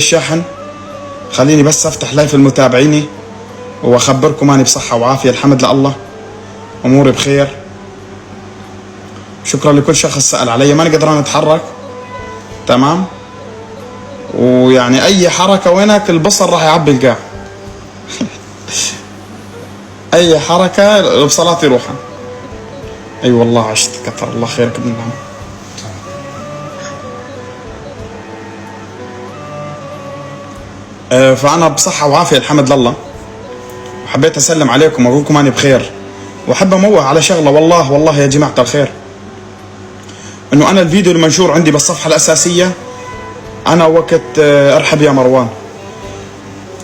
الشاحن. خليني بس افتح لايف المتابعيني واخبركم اني بصحة وعافية الحمد لله، اموري بخير. شكرا لكل شخص سأل علي، ماني قدران اتحرك تمام، ويعني اي حركة وينك البصر راح يعبي القاع اي حركة بصلاتي روحا. اي والله عشت، كثر الله خيرك ابن العم. فأنا بصحة وعافية الحمد لله، وحبيت أسلم عليكم وأقول لكم أني بخير، وأحب أموه على شغلة. والله يا جماعة الخير، إنه أنا الفيديو المنشور عندي بالصفحة الأساسية، أنا وقت أرحب يا مروان،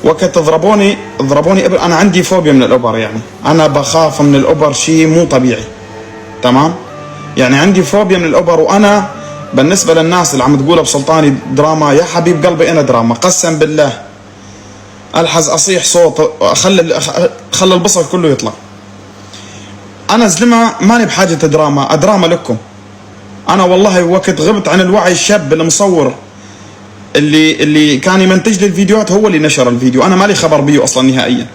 وقت ضربوني إبر. أنا عندي فوبيا من الإبر، يعني أنا بخاف من الإبر شيء مو طبيعي تمام، يعني عندي فوبيا من الإبر. وأنا بالنسبة للناس اللي عم تقولها بسلطاني دراما، يا حبيب قلبي أنا دراما قسم بالله. الحز اصيح صوت خلي البصر كله يطلع. انا زلمه ماني بحاجه دراما لكم. انا والله وقت غبت عن الوعي، الشاب المصور اللي كان يمنتج لي الفيديوهات هو اللي نشر الفيديو، انا مالي خبر بيه اصلا نهائيا،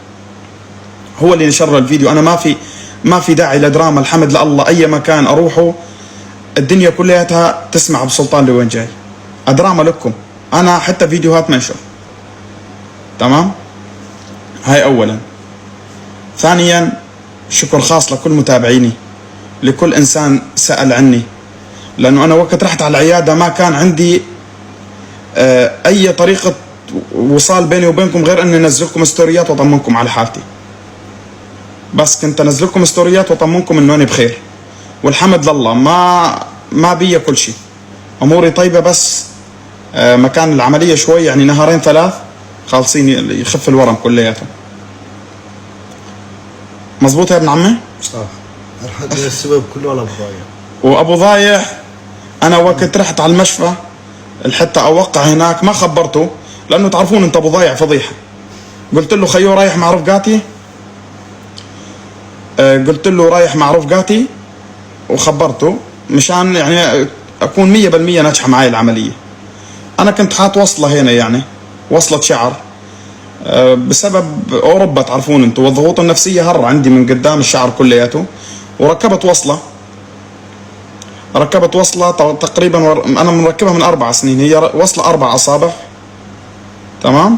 هو اللي نشر الفيديو. انا ما في داعي لدراما الحمد لله. اي مكان اروحه الدنيا كلها تسمع بسلطان لوين جاي. دراما لكم انا حتى فيديوهات منشر تمام. هاي اولا. ثانيا شكر خاص لكل متابعيني، لكل انسان سأل عني، لانه انا وقت رحت على العيادة ما كان عندي اي طريقة وصال بيني وبينكم غير اني انزلكم ستوريات واطمنكم على حالتي. بس كنت انزلكم ستوريات واطمنكم انه انا بخير والحمد لله، ما بيا كل شيء، اموري طيبة. بس مكان العملية شوي يعني نهارين ثلاث خالصين يخف الورم كلياته. مزبوط يا ابن عمي؟ صح. السبب كله على ابو ضايع. وابو ضايع انا وقت رحت على المشفى الحتى اوقع هناك ما خبرته، لانه تعرفون انت ابو ضايع فضيحه. قلت له خيو رايح مع رفقاتي، قلت له رايح مع رفقاتي وخبرته مشان يعني اكون 100% ناجحه معي العمليه. انا كنت حاط وصله هنا، يعني وصله شعر، بسبب اوروبا تعرفون انتم والضغوط النفسيه هر عندي من قدام الشعر كلياته. وركبت وصله تقريبا انا مركبها من 4 سنين، هي وصله 4 اصابع تمام.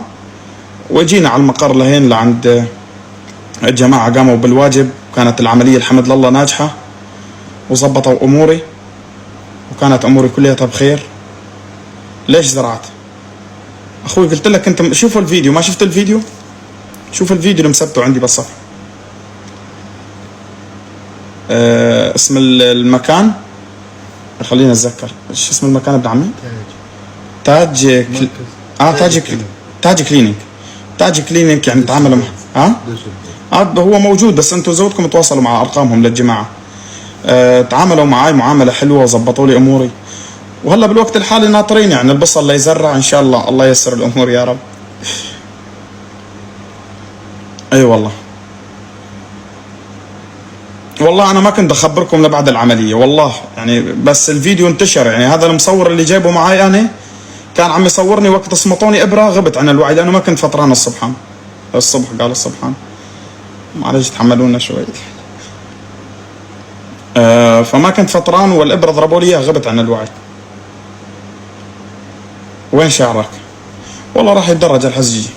وجينا على المقر لهين لعند الجماعه قاموا بالواجب، كانت العمليه الحمد لله ناجحه وظبطوا اموري، وكانت اموري كلها بخير. ليش زرعت اخوي؟ قلت لك انت شوفوا الفيديو، ما شفت الفيديو؟ شوف الفيديو اللي مسبته عندي بالصفحه. اسم المكان خلينا اتذكر ايش اسم المكان ابن عمي. تاج كلينيك. تاج كلينيك يعني تعاملوا مع هو موجود، بس انتم زودكم تواصلوا مع ارقامهم للجماعه. تعاملوا معي معامله حلوه وظبطوا لي اموري، وهلا بالوقت الحالي ناطرين يعني البصل اللي يزرع ان شاء الله. الله ييسر الامور يا رب. اي والله انا ما كنت اخبركم لبعد العمليه والله، يعني بس الفيديو انتشر. يعني هذا المصور اللي جايبه معي انا كان عم يصورني وقت صمتوني ابره غبت عن الوعي، لانه ما كنت فطران الصبح قال الصبحان، معلش تحملونا شوي. فما كنت فطران والابره ضربوا لي اياها غبت عن الوعي. وين شعرك؟ والله راح يتدرج الحزجي.